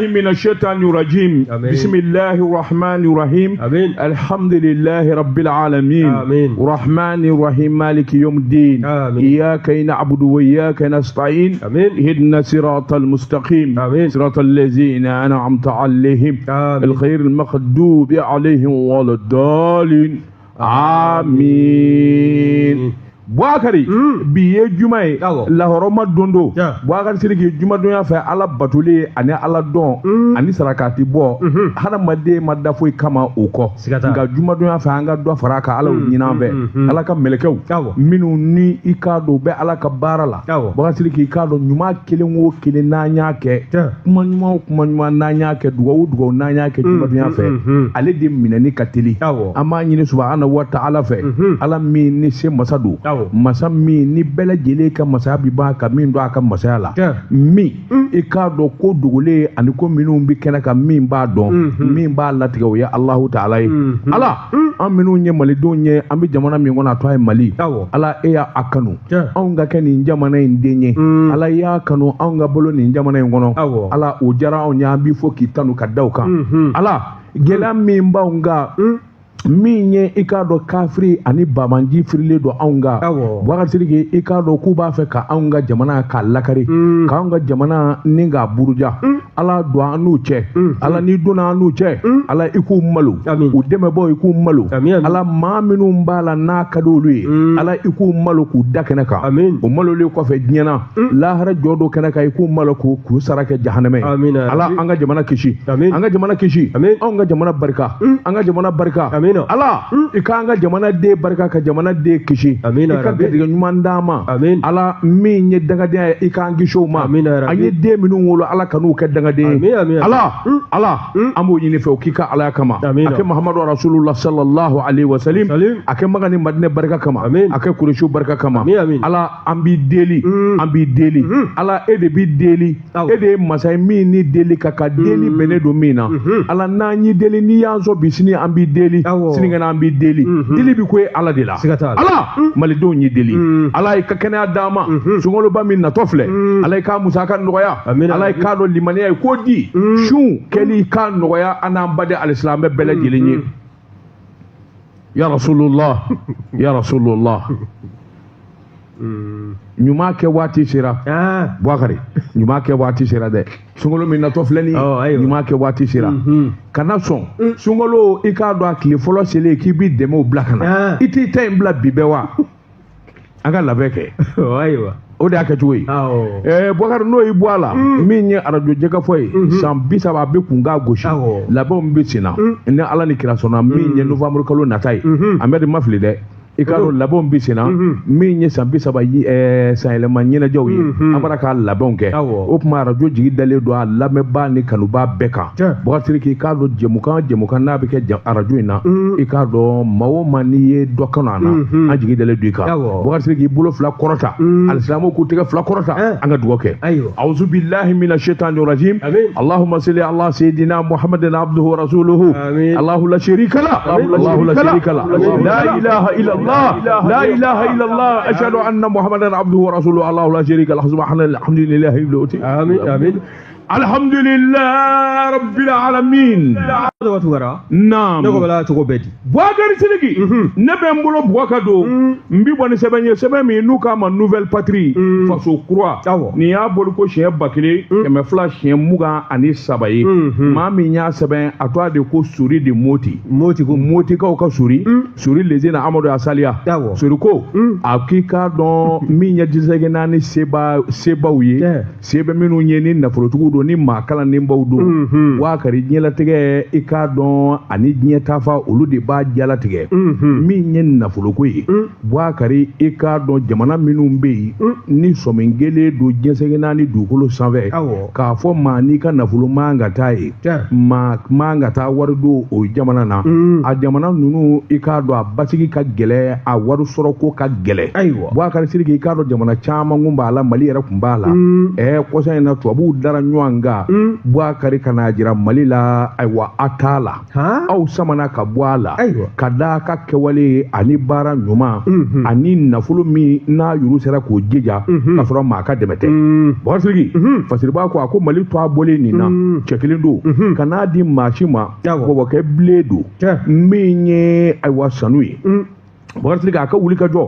من الشيطان الرجيم. بسم الله الرحمن الرحيم. الحمد لله رب العالمين. الرحمن الرحيم مالك يوم الدين. إياك نعبد وإياك نستعين. اهدنا الصراط المستقيم. صراط الذين أنعمت عليهم الخير المغضوب عليهم ولا الضالين. آمين. Bwakari biye jumai la horoma dondo bwakari sirigi juma donya fa ala batule ani ala don ani sarakati bo hana made madafoi kama uko nga juma donya fa anga do faraka ala nyina be ala ka melekew minu ni ikado be ala ka barala bwakari sirigi ikado nyuma kelenwo kele nanya ke kuma nyuma nanya ke duwo nanya ke juma donya fa ale de minani kateli ama nyini subhanahu wa ta'ala fa ala min ni se masadu masa mi ni bele jele ka masa bi ba ka min do aka masa la mi e ka do ko dugule ani ko minu bi kena ka min ba don min ba la tiga ya Allah ta'ala ala an minu nye mali do nye an bi jamana mi ngona to ay mali ala e ya akanu an ga kani jamana indenye ala ya kanu an ga bolo ni jamana ngono ala o jara on ya bi fo kitanu ka dawka ala gela min ba nga minye ikado kafiri ani bamanji firile do aunga wakati sirige ikado kuba fe ka aunga jamana ka lakari ka aunga jamana ninga buruja ala do anu che ala ni dona anu che ala iku malu udeme bo iku malu ala maminu mbala na kadolu ala iku malu ku dakena ka o malu le ko fe nyana la hara jodo kana ka iku malu ku saraka jahanname ala anga jamana kishi anga jamana kishi anga jamana barka anga jamana barka ala ikanga jamana de barka ka jamana de kishi ikanga diga nyuman dama ala min ye daga de ikangi show ma anye de minu wolo ala kanu ka daga de ala amo yini fe kika ala kama ake muhammadu rasulullah sallallahu alaihi wasallam ake magani madne barka kama ake kurishu barka kama ala ambi deli ala ede bi deli ede masai min ni deli kaka deli benedo mina ala nanyi deli ni yanzo bisini ambi deli ngana ambi deli bi ko ala de la ala mali do nyi deli ala ka kana dama sungolo ba min na tofle ala ka musa kan noya ala ka do limaniya ko di shu keli kan noya ana bade alislam be bele deli nyi ya rasulullah nyuma ke wati sira Bwakari nyuma ke wati sira de sungolo min na tofle ni nyuma ke wati sira kana son sungolo ikado akli folo sele ki bi demo blakana iti time bla bibewa aga labeke aywa o de akatuwe Bwakari no ibwala minye arajo jega foy sam bisaba be kunga goshi labo mbitsina ne ala ni kirasona minye novembre kalo natai amede mafli de ikaro labon bisina min ye sambi saba sayele manyina jawyi amara ka labon ke o kuma radio jigi dale do lame ba ni kanuba beka bokatiri ki ikaro jemukan na be ke radio ina ikaro mawo maniye dokana na anjigi dale do ka bokatiri ki bulo fla korota alislamu ku tega fla korota anga dugo ke a'udhu billahi minash shaitanir rajim allahumma salli ala sayidina muhammadin abduhu wa rasuluhu allah la sharika la la ilaha illa لا إله إلا الله أشهد أن محمدا عبده ورسوله الله لا شريك له سبحان الله الحمد لله آمين الحمد لله رب العالمين نعم Bwakari siligi nebe mbolo Bwakado mbibo ni sebemi nuka ma nouvelle patrie faso croix ni ya boliko chien bakile keme fla chien muga ani sabaye mami nya seben atwa de ko suri de moti ka suri lezina amado asalia suri ko akika don minya disege nani seba uye seba minu nyeni na folotugo ni makala ni mbawdo Bwakari nyela tege ikadon ani nyetafa olu de ba jala tege min nyen na folo yi Bwakari ikadon jamana minu mbe ni somengele do jensege nani dukolo sanve ka fo mani ka na folo manga tai manga ta wardo o jamana na a jamana nunu ikadon abasigi ka gele a waru soroko ka gele Bwakari sirigi ikadon jamana chama ngumba ala mali era kumbala kosa na tuabu dara nywanga Bwakari kana jira mali la aywa t'a la aw samana ka bɔ a la ka da ka kɛwale ani baara ɲuman ani nafolo min n'a yuru sera k'o jija ka sɔrɔ maa ka dɛmɛ tɛ Bakari fasiriba ko a ko Mali to a bɔlen nin na cɛ kelen don ka n'a di maa si ma bɔbɔkɛ bilen don min ye ayiwa sanu ye Bakari a ka wuli ka jɔ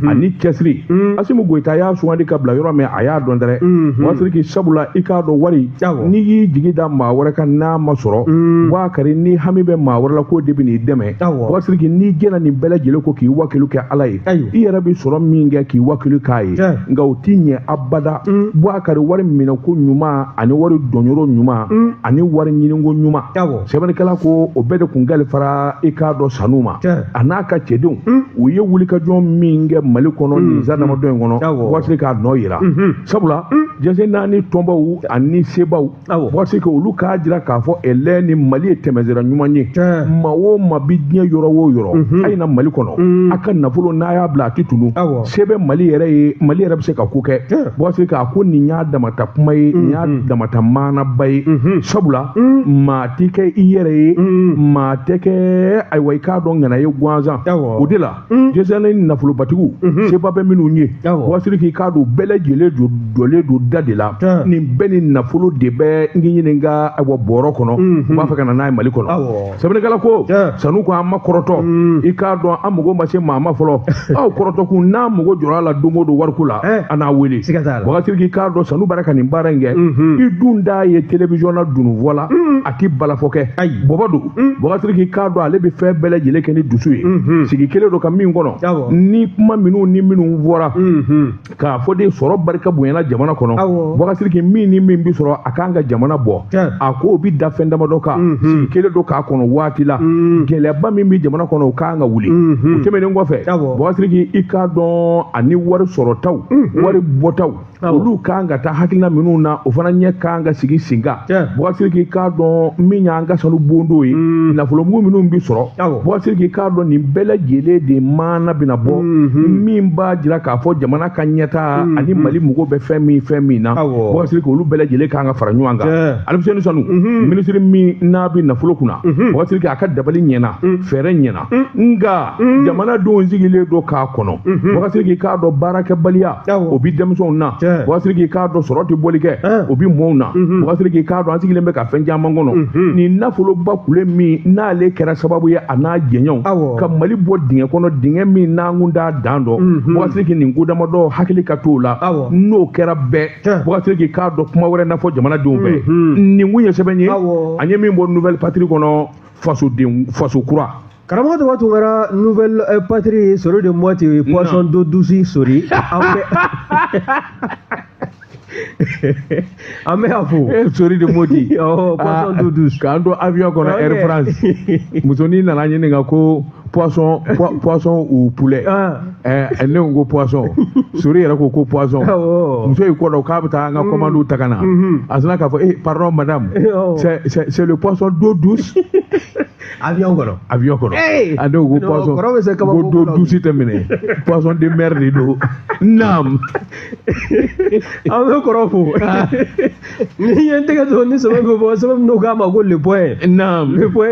ani cɛsiri Asimu Goyita y'a sugandi ka bila yɔrɔ min a y'a dɔn dɛrɛ Bakari sabula i k'a dɔn wari n'i y'i jigi da maa wɛrɛ kan n'a ma sɔrɔ Bakari ni hami bɛ maa wɛrɛ la k'o de bɛ n'i dɛmɛ Bakari n'i jɛna nin bɛɛ lajɛlen ko k'i wakilu kɛ Ala ye i yɛrɛ bɛ sɔrɔ min kɛ k'i wakilu k'a ye nka o t'i ɲɛ abada Bakari wari minɛko ɲuman ani wari dɔnyɔrɔ ɲuman ani wari ɲiniko ɲuman sɛbɛnnikɛla ko o bɛɛ de kun kalifara i k'a dɔn sanu ma a n'a ka cɛdenw u ye wulikajɔ min kɛ Mali kɔnɔ nin zadamadɔ in kɔnɔ Bakari k'a nɔ yira sabula jɛse naani tɔnbaw ani sebaw Bakari olu k'a jira k'a fɔ ɛlɛ ni Mali ye tɛmɛsira ɲuman ye maa o maa bi diɲɛ yɔrɔ o yɔrɔ a ye na Mali kɔnɔ a ka nafolo n'a y'a bila a tɛ tunu se bɛ Mali yɛrɛ ye Mali yɛrɛ bɛ se ka ko kɛ Bakari k'a ko nin y'a damata kuma ye nin y'a damata maanaba ye sabula maa ti kɛ i yɛrɛ ye maa tɛ kɛ ayiwa i k'a dɔn ŋana ye gansan o de la jɛsɛni nafolobatigiw seba bɛ minnu ye Bakari k'i k'a dɔn bɛɛ lajɛlen jɔlen don da de la nin bɛɛ ni nafolo de bɛ n ɲini ka ayiwa bɔrɔ kɔnɔ u b'a fɛ ka na n'a ye Mali kɔnɔ sɛbɛnnikɛla ko sanu ko an ma kɔrɔtɔ i k'a dɔn an mago ma se maa ma fɔlɔ aw kɔrɔtɔkun n'a mago jɔra a la don o don wariko la a n'a wele Bakari k'i k'a dɔn sanu bara ka nin baara in kɛ i dun da ye télévision na dunufɔ la a ti balafɔ kɛ bɔbɔ don Bakari k'i k'a dɔn ale bɛ fɛn bɛɛ lajɛlen kɛ ni dusu ye sigi kelen don ka min kɔnɔ ni kuma minnu ni minnu fɔra k'a fɔ de sɔrɔ barika bonyana jamana kɔnɔ Bakari k'i min ni min bi sɔrɔ a k'an ka jamana bɔ a ko o bi da fɛn damadɔ kan sigi kelen don k'a kɔnɔ waati la gɛlɛyaba min bi jamana kɔnɔ o k'an ka wuli o tɛmɛnen kɔfɛ Bakari k'i k'a dɔn ani wari sɔrɔtaw wari bɔtaw olu k'an ka taa hakilina minnu na o fana ɲɛ k'an ka sigi sen kan Bakari k'i k'a dɔn min y'an ka sanu bondo ye nafolomugu minnu bi sɔrɔ Bakari k'i k'a dɔn nin bɛɛ lajɛlen de maana bɛna bɔ min b'a jira k'a fɔ jamana ka ɲɛtaa ani Mali mɔgɔw bɛ fɛn min na Bakari olu bɛɛ lajɛlen k'an ka fara ɲɔgɔn kan Alifuseni Sanu minisiri min n'a bi nafolo kunna Bakari a ka dabali ɲɛna fɛɛrɛ ɲɛna nka jamanadenw sigilen don k'a kɔnɔ Bakari k'a dɔn baarakɛbaliya o bi denmisɛnw na Bakari k'a dɔn sɔrɔ tɛ bɔli kɛ o bi mɔɔw na Bakari k'a dɔn an sigilen bɛ ka fɛn caman kɔnɔ nin nafoloba kule min n'ale kɛra sababu ye a n'a jɛɲɔgɔnw ka Mali bɔ dingɛ kɔnɔ dingɛ min n'an kun t'a dan dɔn Bakari nin ko damadɔ hakili ka t'o la n'o kɛra bɛɛ Bakari k'a dɔn kuma wɛrɛ n'afɔ jamanadenw bɛɛ nin kun ye sɛbɛn ye an ye min bɔ nouvelle patrie kɔnɔ faso kura karamɔgɔ tɔgɔ tun kɛra nouvelle patrie sori de moitié poisson d'eau douce sori an bɛ a fo sori de moti poisson d'eau douce k'an to avion kɔnɔ Air France musonin nana ɲininka ko poisson ou poulet ne ko poisson sori yɛrɛ ko poisson muso y'i kɔ dɔn k'a bɛ taa an ka commande ta ka na a sinna k'a fɔ pardon madame c'est le poisson d'eau douce avion kɔnɔ a ne ko poisson ko d'eau douce tɛ minɛ poisson de mer de don naam an bɛ kɔrɔ fo ni ye n tɛgɛ to ni sɛbɛn bɛ bɔ sɛbɛn n'o k'a ma ko le point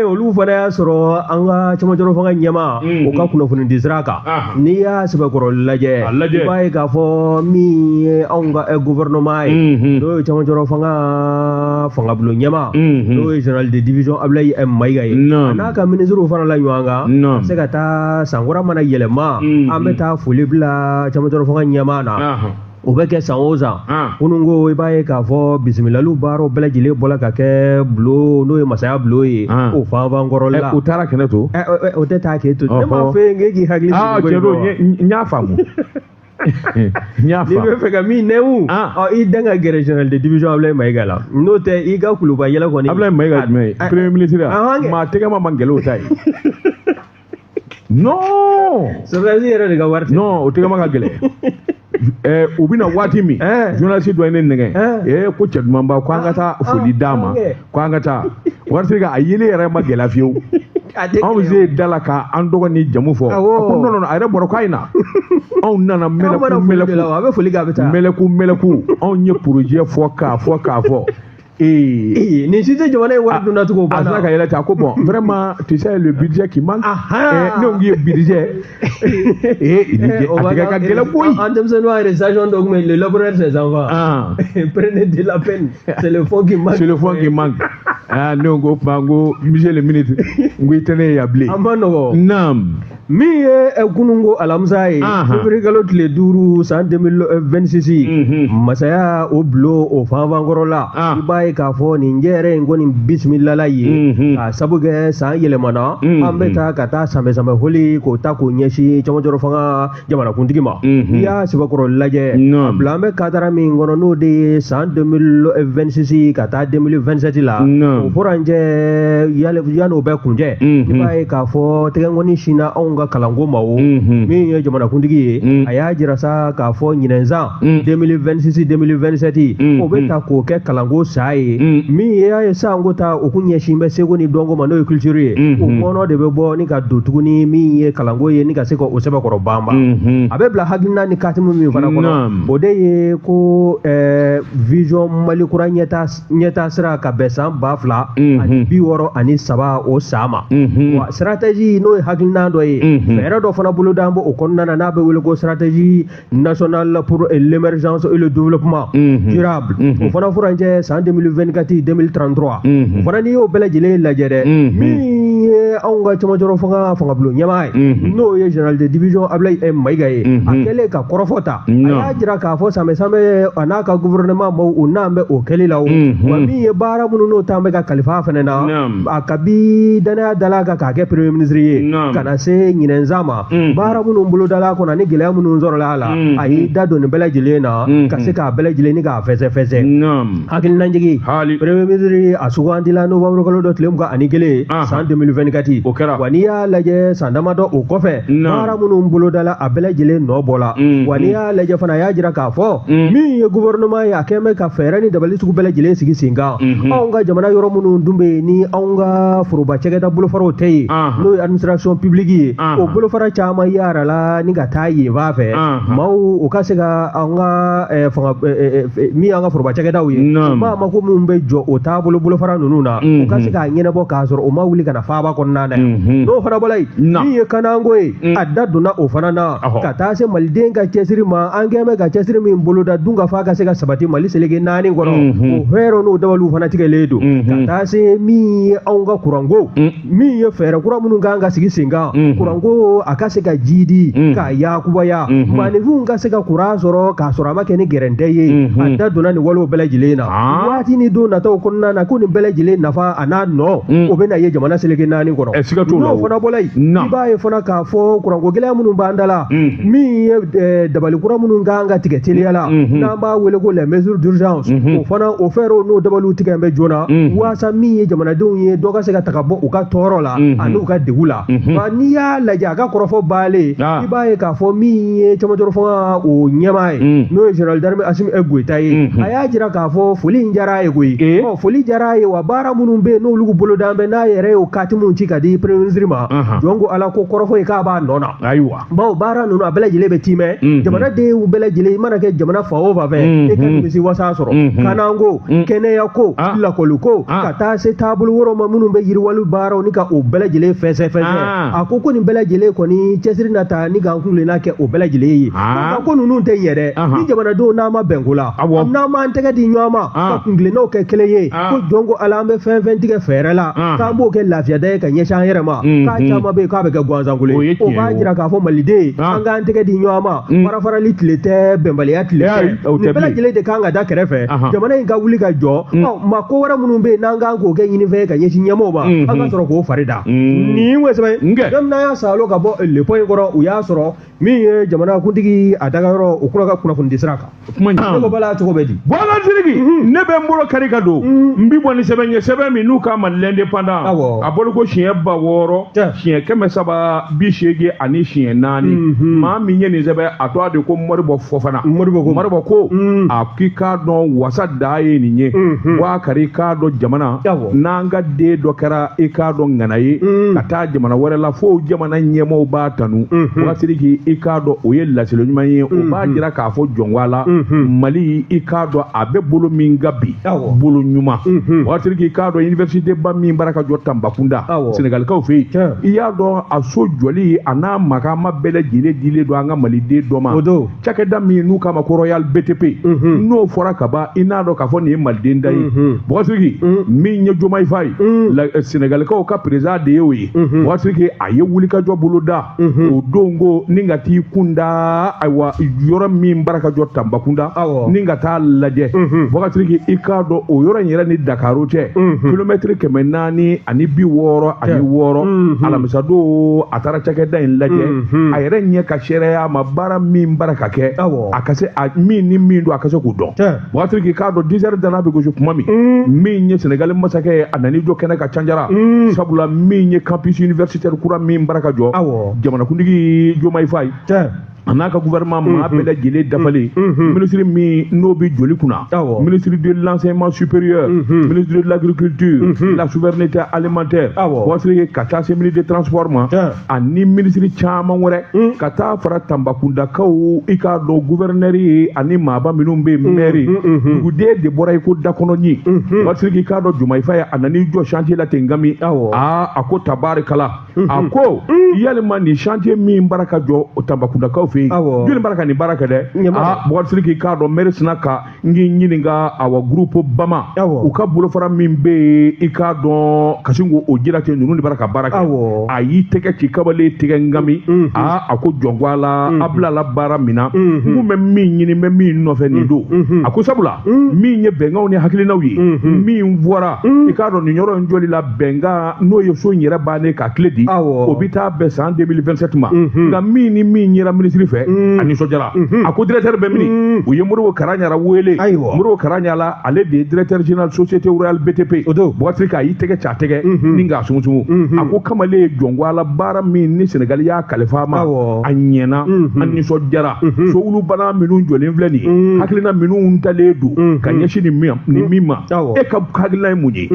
olu fana y'a sɔrɔ an ka camancɛrɔ fanga ɲɛma o ka kunnafoni di sira kan n'i y'a sɛbɛkɔrɔ lajɛ i b'a ye k'a fɔ min ye anw ka gouvernement ye n'o ye camancɛrɔ fangabulon ɲɛma n'o ye général de division Ablaye M Mayiga ye n'a ka ministre fana la ɲɔgɔn kan se ka taa sankura mana yɛlɛma an bɛ taa foli bila camancɛrɔ fanga ɲɛma na o bɛ kɛ san o san kununko i b'a ye k'a fɔ bisimilaliw baaraw bɛɛ lajɛlen bɔra ka kɛ bulon n'o ye masaya bulon ye o fanfan kɔrɔ la o taara kɛnɛ to o tɛ taa k'e to ne m'a fɔ e k'i hakili sigi ko n y'a faamu n'i bɛ fɛ ka min nɛmu i dan ka gɛrɛ général de division Ablaye Mayiga la n'o tɛ i ka kuluba yɛlɛ kɔni Ablaye Mayiga jumɛn ye premier ministre maa tɛgɛma man gɛlɛn o ta ye non sɔrɔdasi yɛrɛ de ka wari non o tɛgɛma ka gɛlɛn u bɛna waati min journaliste dɔ ye ne nɛgɛ ko cɛ duman ba ko an ka taa foli d'a ma ko an ka taa waritigi a yeli yɛrɛ ma gɛlɛya fiyewu anw se da la k'an dɔgɔ ni jamu fɔ a ko non a yɛrɛ bɔra k'a ye na anw nana mɛlɛku anw ye projet fɔ k'a fɔ Ni si tɛ jamana ye wari donna cogo a sera ka yɛlɛ ta ko bon vraiment tu sais le budget qui manque ne ko ye budget a tigɛ ka gɛlɛn koyi en denmisɛnninw a récitation dɔ tun bɛ le laboratoire des enfants prenez de la peine c'est le fond qui manque ne ko kuma ko monsieur le ministre n ko i tɛ ne ye yan bilen a ma nɔgɔ naam min ye kununko alamisa ye février kalo tile 5 san 2026 masaya o bulon o fanfankɔrɔ la i b'a ye k'a fɔ nin yɛrɛ in ko nin bisimilala ye k'a sabu kɛ san yɛlɛmana an bɛ taa ka taa sanfɛ holi k'o ta k'o ɲɛsin camancɛrɔ fanga jamanakuntigi ma n'i y'a sɛbɛkɔrɔ lajɛ a bila an bɛ kadara min kɔnɔ n'o de ye san 2026 ka taa 2027 la o furanjɛ yan'o bɛɛ kuncɛ i b'a ye k'a fɔ tɛgɛnkɔni sinna anw ka kalanko ma o min ye jamanakuntigi ye a y'a jira sa k'a fɔ ɲinɛnsan 2026-2027 o bɛ ta k'o kɛ kalanko sa ye min y'a ye sa ngo ta o kun ɲɛsin bɛ seko ni dɔnko ma n'o ye culture ye o kɔnɔ de bɛ bɔ ni ka don tuguni min ye kalanko ye ni ka se ka o sɛbɛkɔrɔ banba a bɛ bila hakilina ni katimu min fana kɔnɔ o de ye ko vision mali kura ɲɛta sira ka bɛn san 2063 o sa ma wa stratégie n'o ye hakilina dɔ ye fɛɛrɛ dɔ fana bolo d'an bɔ o kɔnɔna na n'a bɛ wele ko stratégie nationale pour l'émergence et le développement durable o fana furancɛ san 2024-2033 o fana n'i y'o bɛɛ lajɛlen lajɛ dɛ min ye anw ka camancɛrɔ fanga bulon ɲɛmaa ye n'o ye général de division Ablaye Mayiga ye a kɛlen ka kɔrɔfɔ ta a y'a jira k'a fɔ sanbɛ a n'a ka gouvernement maaw o n'an bɛ o kɛli la o wa min ye baara minnu n'o t'an bɛ ka kalifa fana na a kabi danaya dala kan k'a kɛ premier ministre ye ka na se ɲinɛnsan ma baara minnu bolo dala kɔnɔ ni gɛlɛya minnu sɔrɔla a la a y'i da don nin bɛɛ lajɛlen na ka se k'a bɛɛ lajɛlen ni k'a fɛsɛfɛsɛ hakilinajigi premier ministre a sugandila novembre kalo dɔ tile 21 san 2024 wa n'i y'a lajɛ san damadɔ o kɔfɛ baara minnu bolo dala a bɛɛ lajɛlen nɔ bɔla wa n'i y'a lajɛ fana a y'a jira k'a fɔ min ye gouvernement ye a kɛn bɛ ka fɛɛrɛ ni dabali sugu bɛɛ lajɛlen sigi sen kan anw ka jamana yɔrɔ minnu dun bɛ yen ni anw ka foroba cɛkɛda bolofaraw tɛ yen n'o ye administration publique ye o bolofara caman yara la ni ka taa yen fan fɛ maaw o ka se ka an ka min y'an ka foroba cɛkɛdaw ye maa ma ko minnu bɛ jɔ o taabolo bolofara ninnu na o ka se k'a ɲɛnabɔ k'a sɔrɔ o ma wuli ka na faaba kɔnɔna na n'o fana bɔla yen min ye kananko ye a da donna o fana na ka taa se maliden ka cɛsiri ma an kɛn bɛ ka cɛsiri min boloda dun ka fa ka se ka sabati mali seleke 4 kɔnɔ o hɛrɛ n'o dabaliw fana tigɛlen don ka taa se min ye anw ka kuranko min ye fɛɛrɛ kura minnu kan ka sigi sen kan kuranko a ka se ka jidi k'a yakubaya maanifinw ka se ka kuran sɔrɔ k'a sɔrɔ a ma kɛ ni gɛrɛntɛ ye a da donna nin walew bɛɛ lajɛlen na waati ni don nataw kɔnɔna na ko nin bɛɛ lajɛlen nafa a n'a nɔ o bɛ na ye jamana seleke 4 kɔnɔ n'o fana bɔla yen i b'a ye fana k'a fɔ kuranko gɛlɛya minnu b'an da la min ye dabali kura minnu kan ka tigɛ teliya la n'an b'a wele ko les mesures d'urgence o fana o fɛɛrɛw n'o dabaliw tigɛ bɛ joona waasa min ye jamanadenw ye dɔ ka se ka taga bɔ u ka tɔɔrɔ la ani u ka degu la nka n'i y'a lajɛ a ka kɔrɔfɔ baalen i b'a ye k'a fɔ min ye camancɛrɔ fanga o ɲɛmaa ye n'o ye général d'armée Assimi Goïta ye a y'a jira k'a fɔ foli in diyara a ye koyi foli diyara a ye wa baara minnu bɛ yen n'olu bolo d'an bɛ n'a yɛrɛ y'o kati minnu ci ka di premier ministre ma jɔn ko ala ko kɔrɔfɔ ye k'a b'a nɔ na ayiwa bawo baara ninnu a bɛɛ lajɛlen bɛ timɛ jamanadenw bɛɛ lajɛlen i mana kɛ jamana fan o fan fɛ e ka nimisi wasa sɔrɔ kananko kɛnɛyako lakɔliko ka taa se taabolo wɛrɛw ma minnu bɛ yiriwali baaraw ni ka o bɛɛ lajɛlen fɛsɛfɛsɛ a ko nin bɛɛ lajɛlen kɔni cɛsiri na ta ni k'an kulela kɛ o bɛɛ lajɛlen ye nka ko ninnu tɛ ɲɛ dɛ ni jamanadenw n'an ma bɛn ko la n'an m'an tɛgɛ di ɲɔgɔn ma ka kunkilennaw kɛ kelen ye ko jɔn ko ala an bɛ fɛn fɛn tigɛ fɛɛrɛ la k'an b'o kɛ lafiyada ye ka ɲɛsin an yɛrɛ ma k'a caman bɛ yen k'a bɛ kɛ gansankule o b'a jira k'a fɔ maliden an k'an tɛgɛ di ɲɔgɔn ma farafarali tile tɛ bɛnbaliya tile tɛ nin bɛɛ lajɛlen de kan ka da kɛrɛfɛ jamana in ka wuli ka jɔ ma ko wɛrɛ minnu bɛ yen n'an kan k'o kɛ ɲinifɛn ka ɲɛsin ɲɛmɔgɔw ma an ka sɔrɔ k'o fari da nin wɛsɛbɛ n'an y'a salo ka bɔ le point kɔrɔ u y'a sɔrɔ min ye jamanakuntigi a dagayɔrɔ o kura ka kunnafoni di sira kan ne ko bala cogo bɛ di bɔla siriki ne bɛ n bolo kari ka don n bi bɔ ni sɛbɛn ye sɛbɛn min n'u ka mali l'indépendant a bolo ko siɲɛ 600 siɲɛ 380 ani siɲɛ 4 maa min ye nin sɛbɛn a tɔgɔ de ko Moribo Fofana Moribo ko a k'i k'a dɔn wasa da ye nin ye wa kari k'a dɔn jamana n'an ka den dɔ kɛra i k'a dɔn ŋana ye ka taa jamana wɛrɛ la fo jamana ɲɛmɔgɔw b'a tanu wasiriki i k'a dɔn o ye lasilo ɲuman ye o b'a jira k'a fɔ jɔnwala Mali i k'a dɔn a bɛ bɛ bolo min ka bi bolo ɲuman waati k'i k'a dɔn université ba min bara ka jɔ Tambacounda Sénégalikaw fɛ yen i y'a dɔn a so jɔli a n'a makama bɛɛ lajɛlen dilen don an ka maliden dɔ ma cakɛda min n'u k'a ma ko Royal BTP n'o fɔra ka ban i n'a dɔn k'a fɔ nin ye maliden da ye Bɔgɔsiriki min ye Diomaye Faye Sénégalikaw ka président de ye o ye Bɔgɔsiriki a ye wulikajɔ bolo da o don ko ni ka t'i kun da ayiwa yɔrɔ min bara ka jɔ Tambacounda ni ka taa lajɛ Bɔgɔsiriki i k'a dɔn o yɔrɔ in yɛrɛ ni Dakaro cɛ kilomètre 446 ani 6 alamisa don a taara cakɛda in lajɛ a yɛrɛ ɲɛ ka seereya ma baara min bara ka kɛ a ka se min ni min don a ka se k'u dɔn Bɔgɔsiriki k'a dɔn 10 heures dana bɛ gosi kuma min ye Sénégal masakɛ ye a nani jɔ kɛnɛ ka canjara sabula min ye campus universitaire kura min bara ka jɔ jamanakuntigi Diomaye Faye a n'a ka gouvernement maa bɛɛ lajɛlen dafalen ministre min n'o bɛ joli kunna ministre de l'enseignement supérieur ministre de l'agriculture la souveraineté alimentaire Bɔgɔsiriki ka taa se ministre de transport ma ani ministre caman wɛrɛ ka taa fara Tambacundakaw i k'a dɔn gouverneur ye ani maaba minnu bɛ maire duguden de bɔra i ko dakɔnɔɲi Bɔgɔsiriki k'a dɔn Diomaye Faye a nan'i jɔ chantier la ten ngami a ko tabarikala a ko yalima nin chantier min bara ka jɔ Tambacundakaw fɛ joli bara ka nin baara kɛ dɛ Bɔgɔsiriki k'a dɔn maire sina ka n k'i ɲininka awa groupe Bama u ka bolofara min bɛ yen i k'a dɔn ka sin k'o jira kɛ ninnu de bara ka baara kɛ a y'i tɛgɛ ci kabalen tigɛ ngami a ko jɔn ko a la a bila la baara min na n kun bɛ min ɲini n bɛ min nɔfɛ nin don a ko sabula min ye bɛnkanw ni hakilinaw ye min fɔra i k'a dɔn nin yɔrɔ in jɔli la bɛnkan n'o ye so in yɛrɛ bannen ka tile di o bɛ taa bɛn san 2027 ma nka min ni min yera ministre fɛ a nisɔndiyara a ko directeur bɛ mini u ye Modibo Karaɲara wele Modibo Karaɲara ale de ye directeur général société Royal BTP Bɔgɔsiriki a y'i tɛgɛ ci a tɛgɛ ni k'a sungusungu a ko kamalen ye jɔn ko a la baara min ni Sénégal y'a kalifa ma a ɲɛna a nisɔndiyara sowulubana minnu jɔlen filɛ nin ye hakilina minnu talen don ka ɲɛsin nin min ma e ka hakilina ye mun ye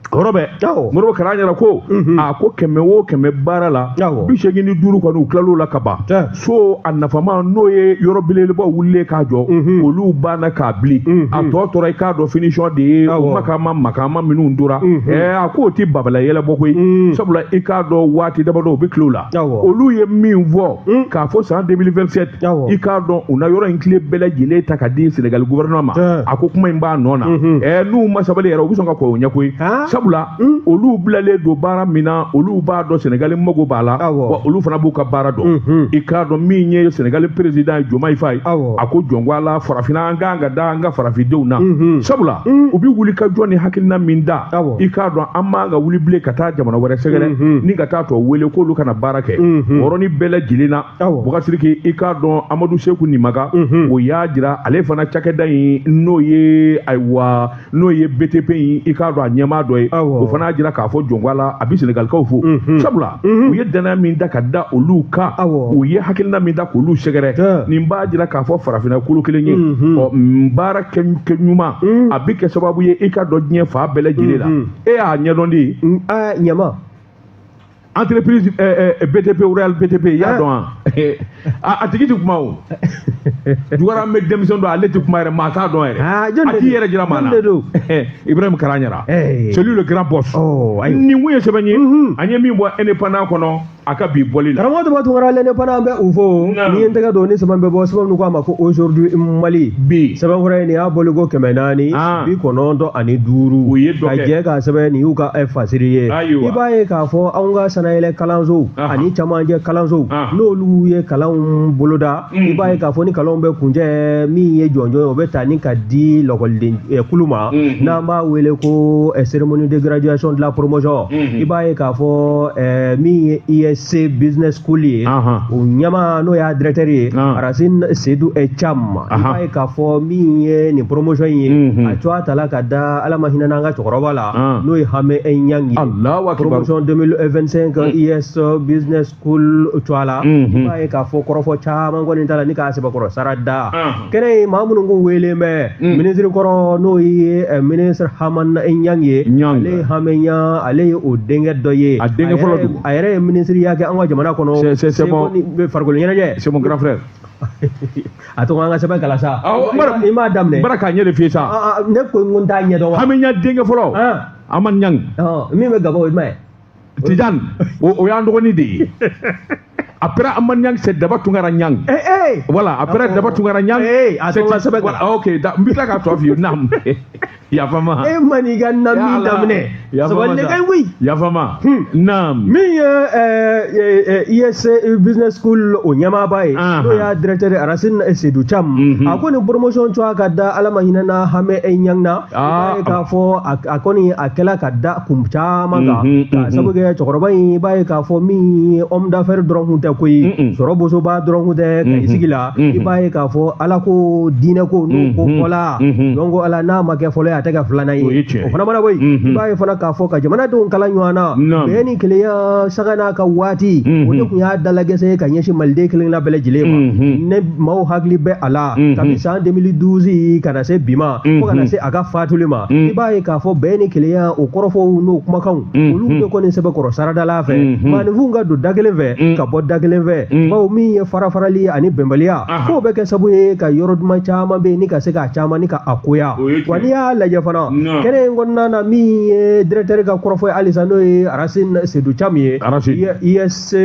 hɔrɔ bɛ Modibo Karaɲara ko a ko 100 o 100 baara la 85 kɔni u tilal'o la ka ban so a nafama n'o ye yɔrɔ belebelebaw wulilen k'a jɔ olu banna k'a bili a tɔ tora i k'a dɔn finition de ye o makama minnu tora a ko o tɛ babala yɛlɛbɔ koyi sabula i k'a dɔn waati dabadɔ u bɛ tile o la olu ye min fɔ k'a fɔ san 2027 i k'a dɔn u na yɔrɔ in tile bɛɛ lajɛlen ta ka di Sénégal gouvernement ma a ko kuma in b'a nɔ na n'u ma sabali yɛrɛ u bɛ sɔn ka kɔn o ɲɛ koyi sabula olu bilalen don baara min na olu b'a dɔn Sénégal mago b'a la wa olu fana b'u ka baara dɔn i k'a dɔn min ye Sénégal président Diomaye Faye a ko jɔn ko a la farafinna an kan ka da an ka farafindenw na sabula u bɛ wuli ka jɔ ni hakilina min da i k'a dɔn an man ka wuli bilen ka taa jamana wɛrɛ sɛgɛrɛ ni ka taa tɔ wele k'olu kana baara kɛ yɔrɔnin bɛɛ lajɛlen na Bɔgɔsiriki i k'a dɔn Amadu Seku Nimaga o y'a jira ale fana cakɛda in n'o ye BTP in i k'a dɔn a ɲɛmaa dɔ ye o fana y'a jira k'a fɔ jɔn ko a la a bɛ Sénégalikaw fo sabula u ye danaya min da ka da olu kan u ye hakilina min da k'olu sɛgɛrɛ nin b'a jira k'a fɔ farafinna kolo kelen ye baara kɛ ɲuman a bɛ kɛ sababu ye i ka dɔn diɲɛ fan bɛɛ lajɛlen la e y'a ɲɛdɔn de ɲama entreprise BTP Royal BTP y'a dɔn a tigi tɛ kuma o Jukara bɛ denmisɛn dɔn ale tɛ kuma yɛrɛ maa t'a dɔn yɛrɛ a t'i yɛrɛ jira maa na Ibrahim Karaɲara celui le grand boss nin kun ye sɛbɛn ye an ye min bɔ indépendant kɔnɔ a ka bi bɔli la karamɔgɔ tuma tunkara l'indépendant bɛ u fo ni ye n tɛgɛ don ni sɛbɛn bɛ bɔ sɛbɛn min ko a ma ko aujourd'hui Mali bi sɛbɛn fɔra nin y'a bɔli ko 495 u ye dɔ kɛ ka jɛ ka sɛbɛn nin y'u ka fasiri ye i b'a ye k'a fɔ anw ka sanayɛlɛ kalansow ani camancɛ kalansow n'olu ye kalanw boloda i b'a ye k'a fɔ ni kalanw bɛ kuncɛ min ye jɔnjɔn ye o bɛ ta ni ka di lakɔliden kulu ma n'an b'a wele ko cérémonie de graduation de la promotion i b'a ye k'a fɔ min ye ISC business school ye o ɲɛma n'o y'a directeur ye Racine Seydou Cham i b'a ye k'a fɔ min ye nin promotion ye a co a tala ka da ala ma hinɛ n'an ka cɛkɔrɔba la n'o ye Hame Enyang ye promotion 2025 IS business school co a la i b'a ye k'a fɔ kɔrɔfɔ caman kɔni t'a la ni k'a sɛbɛkɔrɔ sara da kɛnɛ ye maa minnu ko wele mɛ ministre kɔrɔ n'o ye ministre Hame Enyang ye ale ye Hame Enyang ale ye o denkɛ dɔ ye a denkɛ fɔlɔ a yɛrɛ ye ministre y'a kɛ an ka jamana kɔnɔ c'est mon farikolo ɲɛnajɛ c'est mon grand frère a to an ka sɛbɛn kala sa i m'a daminɛ bara k'a ɲɛ de f'i sa ne ko n ko n t'a ɲɛ dɔn wa hami ɲa denkɛ fɔlɔ a ma ɲang min bɛ gabɔ o ye jumɛn ye Tijan o y'an dɔgɔnin de ye après Amanyang c'est d'abord Tungara Nyang. Voilà, après d'abord Tungara Nyang. Ok, mbita ka to fi nam. Ya fama. Maniga nam damne. Ya fama. Nam. Mi ES business school o nyama bai. Do ya directeur Arasin Seydou Cham. Akoni promotion to akada alama hinana hame enyang na. Ka fo akoni akela kada kumcha manga. Sabu ge chokorobai bai ka fo mi homme d'affaires dron koyi soro boso ba dɔrɔn ko tɛ ka sigi la I b'a ye k'a fɔ ala ko diinɛ ko n'o ko fɔla donc ala n'a ma kɛ fɔlɔ ye a tɛ ka filanan ye o fana mana bɔ yen I b'a ye fana k'a fɔ ka jamanadenw kalan ɲɔgɔn na bɛɛ ni kelenya sagana ka waati o de tun y'a dalagɛsɛ ka ɲɛsin maliden kelen na bɛɛ lajɛlen ma ne maaw hakili bɛ a la kabi san 2012 ka na se bi ma fo ka na se a ka faatuli ma I b'a ye k'a fɔ bɛɛ ni kelenya o kɔrɔfɔw n'o kumakanw olu de kɔni sɛbɛkɔrɔ saradala fɛ maanifinw ka don da kelen fɛ ka bɔ da kelen fɛ bawo min ye farafarali ani bɛnbaliya k'o bɛ kɛ sabu ye ka yɔrɔ duman caman bɛ yen ni ka se k'a caman ni ka a koya wa n'i y'a lajɛ fana kɛnɛ in kɔnɔna na min ye directeur ka kɔrɔfɔ ye halisa n'o ye Arasine Seydou Cham ye ES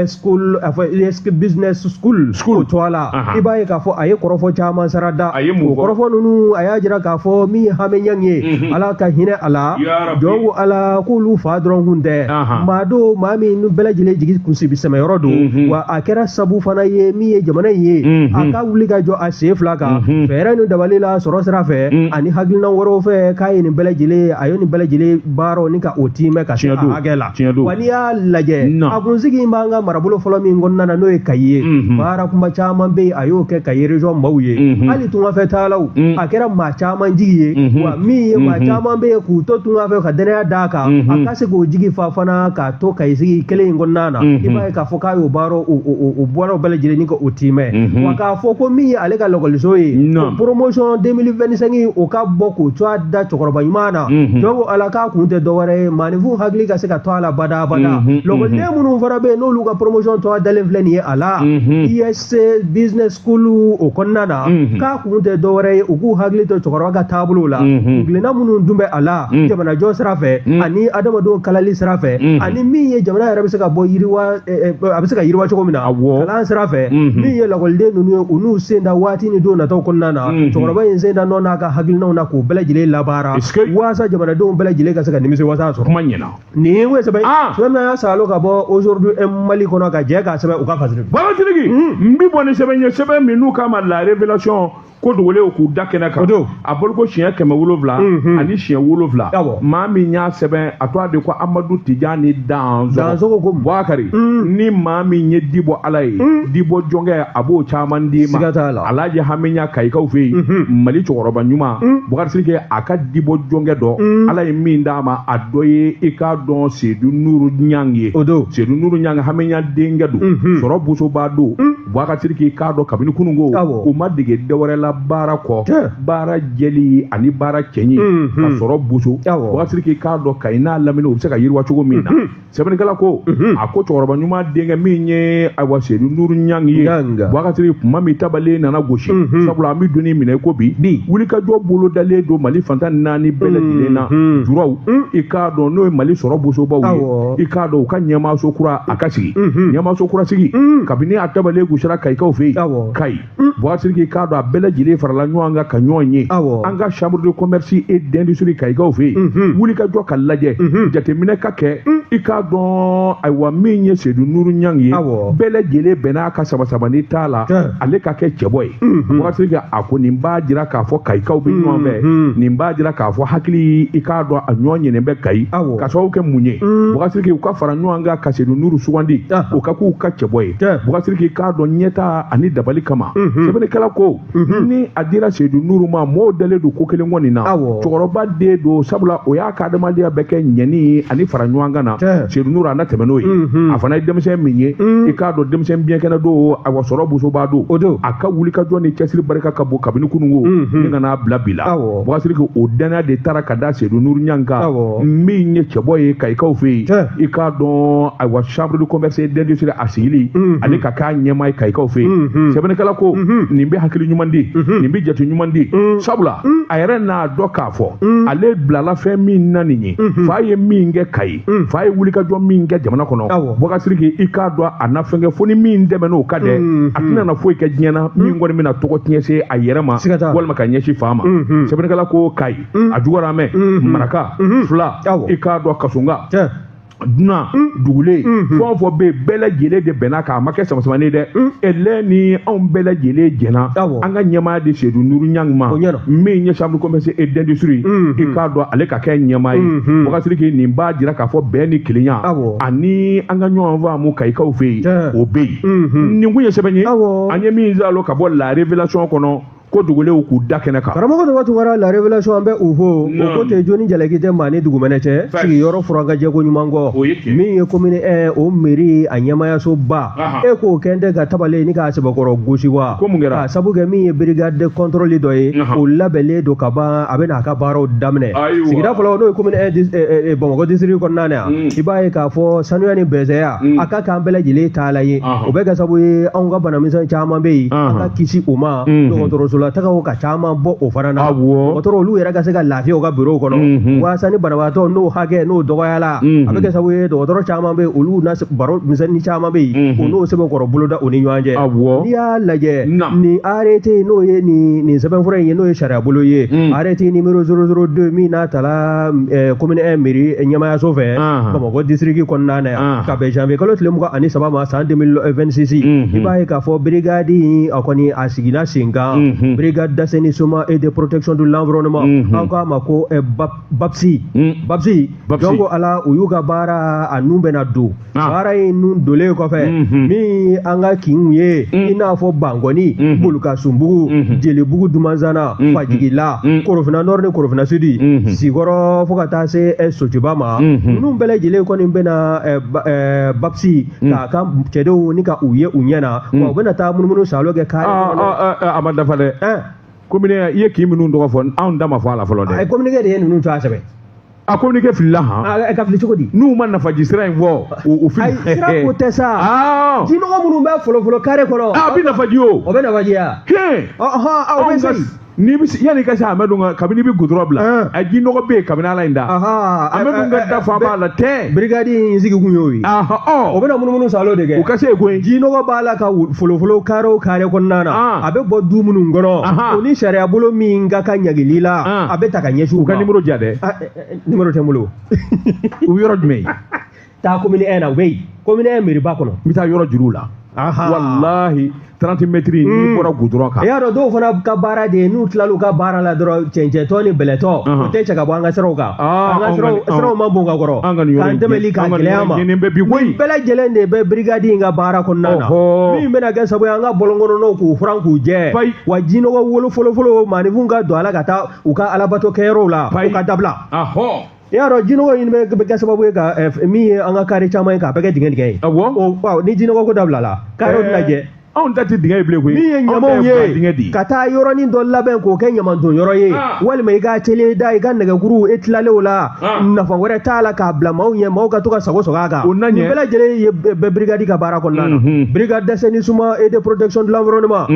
school ES business school o to a la I b'a ye k'a fɔ a ye kɔrɔfɔ caman sarada o kɔrɔfɔ ninnu a y'a jira k'a fɔ min ye hamiɲang ye ala ka hinɛ a la jɔn ko ala k'olu fa dɔrɔn kun tɛ maa do maa min bɛɛ lajɛlen jigi kunsi bi sɛmɛyɔrɔ don wa a kɛra sabu fana ye min ye jamana in ye a ka wuli ka jɔ a sen fila kan fɛɛrɛ ni dabali la sɔrɔ sira fɛ ani hakilina wɛrɛw fɛ k'a ye nin bɛɛ lajɛlen a ye nin bɛɛ lajɛlen baaraw ni ka o timɛ ka se a hakɛ la wa n'i y'a lajɛ a kunsigi in b'an ka marabolo fɔlɔ min kɔnɔna na n'o ye Kayi ye baara kunba caman bɛ yen a y'o kɛ Kayi région maaw ye hali tungafɛ taalaw a kɛra maa caman jigi ye wa min ye maa caman bɛ yen k'u to tungafɛ ka danaya d'a kan a ka se k'o jigi fa fana k'a to Kayi sigi kelen in kɔnɔna na I b'a ye k'a fɔ k'a y'o baaraw o bɔra bɛɛ lajɛlen ni ka o timɛ wa k'a fɔ ko min ye ale ka lakɔliso ye promotion 2025 o ka bɔ k'o to a da cɛkɔrɔba ɲuman na donc ala k'a kun tɛ dɔwɛrɛ ye maaninfinw hakili ka se ka to a la badabada lakɔliden minnu fana bɛ yen n'olu ka promotion to a dalen filɛ nin ye a la ES business school o kɔnɔna na k'a kun tɛ dɔwɛrɛ ye u k'u hakili to cɛkɔrɔba ka taabolo la kungilenna minnu dun bɛ a la jamanajɔ sira fɛ ani adamadenw kalali sira fɛ ani min ye jamana yɛrɛ bɛ se ka bɔ yiriwa a bɛ se ka yiriwa cogo min na kalan sira fɛ min ye lakɔliden ninnu ye u n'u sen da waati ni don nataw kɔnɔna na cɛkɔrɔba in sen da nɔ n'a ka hakilinaw na k'u bɛɛ lajɛlen labaara waasa jamanadenw bɛɛ lajɛlen ka se ka nimisi wasa sɔrɔ kuma ɲɛna nin ye sɛbɛn sɛbɛn min y'a salo ka bɔ aujourd'hui Mali kɔnɔ ka jɛ k'a sɛbɛn u ka fasiri bagatigi n bi bɔ ni sɛbɛn ye sɛbɛn min n'u k'a ma la révélation ko dogolen k'u da kɛnɛ kan a bolo ko siɲɛ 700 ani siɲɛ 7 maa min y'a sɛbɛn a to a de ko Amadu Tijani Dansogo ko Bouakari ni maa min ye Dibɔ Ala ye Dibɔ jɔnkɛ a b'o caman d'i ma Alhaji Hamiɲa Kayikaw fɛ yen Mali cɛkɔrɔba ɲuman Bouakari Sidiki a ka Dibɔ jɔnkɛ dɔ Ala ye min d'a ma a dɔ ye i k'a dɔn Seydou Nourou Niang ye Seydou Nourou Niang Hamiɲa denkɛ don sɔrɔ bosoba don Bouakari Sidiki k'a dɔn kabini kununko u ma dege dɔwɛrɛ la baara kɔ baara jɛli ani baara cɛɲi ka sɔrɔ boso Bouakari Sidiki k'a dɔn Kayi n'a lamini u bɛ se ka yiriwa cogo min na sɛbɛnnikɛla ko a ko cɛkɔrɔba ɲuman denkɛ min ye ayiwa Seydou Nourou Niang ye Bouakari Sidiki kuma min tabalen nana gosi sabula an bɛ donni minɛ ko bi wulikajɔ bolo dalen don Mali fantan 4 bɛɛ lajɛlen na juraw i k'a dɔn n'o ye Mali sɔrɔ bosobaw ye i k'a dɔn u ka ɲɛmaaso kura a ka sigi ɲɛmaaso kura sigi kabini a tabalen gosira Kayikaw fɛ yen Kayi Bouakari Sidiki k'a dɔn a bɛɛ lajɛlen farala ɲɔgɔn kan ka ɲɔgɔn ye an ka chambre de commerce et d'industrie Kayikaw fɛ yen wulikajɔ ka lajɛ jateminɛ ka kɛ i k'a dɔn ayiwa min ye Seydou Nourou Niang ye bɛɛ lajɛlen bɛn n'a ka sabasabani t'a la ale ka kɛ cɛbɔ ye Bouakari Sidiki a ko nin b'a jira k'a fɔ Kayikaw bɛ ɲɔgɔn fɛ nin b'a jira k'a fɔ hakili i k'a dɔn a ɲɔgɔn ɲɛnen bɛ Kayi ka sababu kɛ mun ye Bouakari Sidiki u ka fara ɲɔgɔn kan ka Seydou Nourou sugandi u ka k'u ka cɛbɔ ye Bouakari Sidiki k'a dɔn ɲɛta ani dabali kama sɛbɛnnikɛla ko ni a dira Seydou Nourou ma mɔɔw dalen don ko kelen kɔni na cɛkɔrɔba den don sabula o y'a ka adamadenya bɛɛ kɛ ɲɛni ani fara ɲɔgɔn kan na Seydou Nourou a na tɛmɛ n'o ye a fana ye denmisɛn min ye i k'a dɔn denmisɛn biɲɛkɛnɛ don ayiwa sɔrɔ bosoba don a ka wulikajɔ ni cɛsiri barika ka bon kabini kununko ni ka n'a bila bi la Bouakari Sidiki o danaya de taara ka da Seydou Nourou Niang kan min ye cɛbɔ ye Kayikaw fɛ yen i k'a dɔn ayiwa chambre de commerce et d'industrie a sigili ale ka k'a ɲɛmaa ye kayikaw fɛ yen sɛbɛnnikɛla ko nin bɛ hakili ɲuman di nin bɛ jate ɲuman di sabula a yɛrɛ n'a dɔ k'a fɔ ale bilala fɛn min na nin ye fa ye min kɛ Kayi fa ye wulikajɔ min kɛ jamana kɔnɔ Boubacar i k'a dɔn a na fɛn kɛ fo ni min dɛmɛ n'o ka dɛ a tɛna na foyi kɛ diɲɛ na min kɔni bɛna tɔgɔ tiɲɛ se a yɛrɛ ma walima ka ɲɛsin fa ma sɛbɛnnikɛla ko Kayi a juguyara mɛn maraka fila i k'a dɔn kasunga dunan dugulen fɛn o fɛn bɛ yen bɛɛ lajɛlen de bɛnna k'a ma kɛ samasamanen dɛ ɛlɛ ni anw bɛɛ lajɛlen jɛnna an ka ɲɛmaa de Seydou Nourou Niang ma min ye chambre de commerce et d'industrie i k'a dɔn ale ka kɛ ɲɛmaa ye Boubacar nin b'a jira k'a fɔ bɛn ni kelenya ani an ka ɲɔgɔn faamu Kayikaw fɛ yen o bɛ yen nin kun ye sɛbɛn ye an ye min zalo ka bɔ la révélation kɔnɔ ko dugulenw k'u da kɛnɛ kan karamɔgɔ dɔ tun kɛra la révélation an bɛ o fɔ o ko tɛ joni jalaki tɛ maa ni dugumɛnɛ cɛ sigiyɔrɔ furankajɛko ɲuman kɔ min ye commune o mairie a ɲɛmayasoba e k'o kɛ n tɛ ka tabale ni k'a sɛbɛkɔrɔ gosi wa k'a sabu kɛ min ye brigade de contrôle dɔ ye o labɛnlen don ka ban a bɛ n'a ka baaraw daminɛ sigida fɔlɔ n'o ye commune Bamakɔ district kɔnɔna na yan i b'a ye k'a fɔ sanuya ni bɛnsɛya a ka k'an bɛɛ lajɛlen taala ye o bɛ kɛ sabu ye anw ka banamisɛn caman bɛ yen an ka kisi o ma dɔgɔtɔrɔso la tagaw ka caman bɔ o fana na dɔgɔtɔrɔ olu yɛrɛ ka se ka lafiya u ka bureau kɔnɔ waasa ni banabaatɔ n'o hakɛ n'o dɔgɔyala a bɛ kɛ sabu ye dɔgɔtɔrɔ caman bɛ yen olu na baro misɛnnin caman bɛ yen o n'o sɛbɛnkɔrɔ boloda u ni ɲɔgɔn cɛ n'i y'a lajɛ nin arrêté n'o ye nin sɛbɛnfura in ye n'o ye sariya bolo ye arrêté numéro 002 min n'a tala commune 1 mairie ɲɛmayaso fɛ Bamakɔ district kɔnɔna na yan ka bɛn janvier kalo tile 23 ma san 2026 i b'a ye k'a fɔ brigade a kɔni a sigila sen kan brigade d'assainissement et de protection de l'environnement an k'a ma ko BAPSI donc ala u y'u ka baara a nun bɛna don baara in nun dolen kɔfɛ min an ka kinw ye i n'a fɔ Bangɔni Bulukasunbugu Jelibugu Dumanzana Fajigila Korofina Nord ni Korofina Sud Sikɔrɔ fo ka taa se Sotiba ma ninnu bɛɛ lajɛlen kɔni bɛna BAPSI k'a ka cɛdenw ni ka u ye u ɲɛna wa u bɛna taa munumunu salo kɛ kare a ma dafa dɛ commune i ye k'i minnu tɔgɔ fɔ anw da ma fɔ a la fɔlɔ dɛ communiqué de ye ninnu to a sɛbɛn a communiqué filila han ka fili cogo di n'u ma nafaji sira in fɔ o fili sira ko tɛ sa jinɔgɔ minnu bɛ fɔlɔfɔlɔ kare kɔnɔ a bɛ nafaji o bɛ nafaji ya aw bɛ se ni yani ka se Amadu ka kabini bɛ goudron bila a jinɔgɔ bɛ yen kabini Ala in da Amadu ka dafa b'a la tɛ brigade in sigi kun y'o ye o bɛna munumunu salo de kɛ o ka se ko in jinɔgɔ b'a la ka fɔlɔfɔlɔ kare o kare kɔnɔna na a bɛ bɔ du minnu kɔnɔ o ni sariya bolo min ka ɲagili la a bɛ ta ka ɲɛsin u ka numéro ja dɛ numéro tɛ n bolo u yɔrɔ jumɛn taa commune 1 na u bɛ yen commune 1 mairie ba kɔnɔ n bɛ taa yɔrɔ juru la wallahi 30 mètres ni bɔra goudron kan. Y'a dɔn dɔw fana ka baara de n'u tilal'u ka baara la dɔrɔn cɛncɛntɔ ni bɛlɛtɔ o tɛ cɛ ka bɔ an ka siraw kan. An ka siraw ma bon ka kɔrɔ. K'an dɛmɛli k'a gɛlɛya ma. Nin bɛɛ lajɛlen de bɛ brigade in ka baara kɔnɔna na. Min bɛna kɛ sabu ye an ka bɔlɔnkɔnɔnaw k'u furan k'u jɛ. Wa jinɔgɔ wolo fɔlɔfɔlɔ maaninfinw ka don a la ka taa u ka alabato kɛyɔrɔw la u ka dabila. Y'a dɔn jinɔgɔ in bɛ kɛ sababu ye ka min ye an ka kare caman ye k'a bɛɛ kɛ dingɛ dingɛ ye. Ni jinɔgɔ ko dabila la kare lajɛ. Anw ta tɛ dingɛ ye bilen koyi. Min ye ɲamaw ye ka taa yɔrɔnin dɔ labɛn k'o kɛ ɲamanton yɔrɔ ye walima i ka tele da i ka nɛgɛkuru e tilalen o la nafa wɛrɛ t'a la k'a bila maaw ɲɛ maaw ka to ka sago sɔgɔ a kan. Nin bɛɛ lajɛlen ye bɛɛ brigade ka baara kɔnɔna na. Brigade d'assainissement et de protection de l'environnement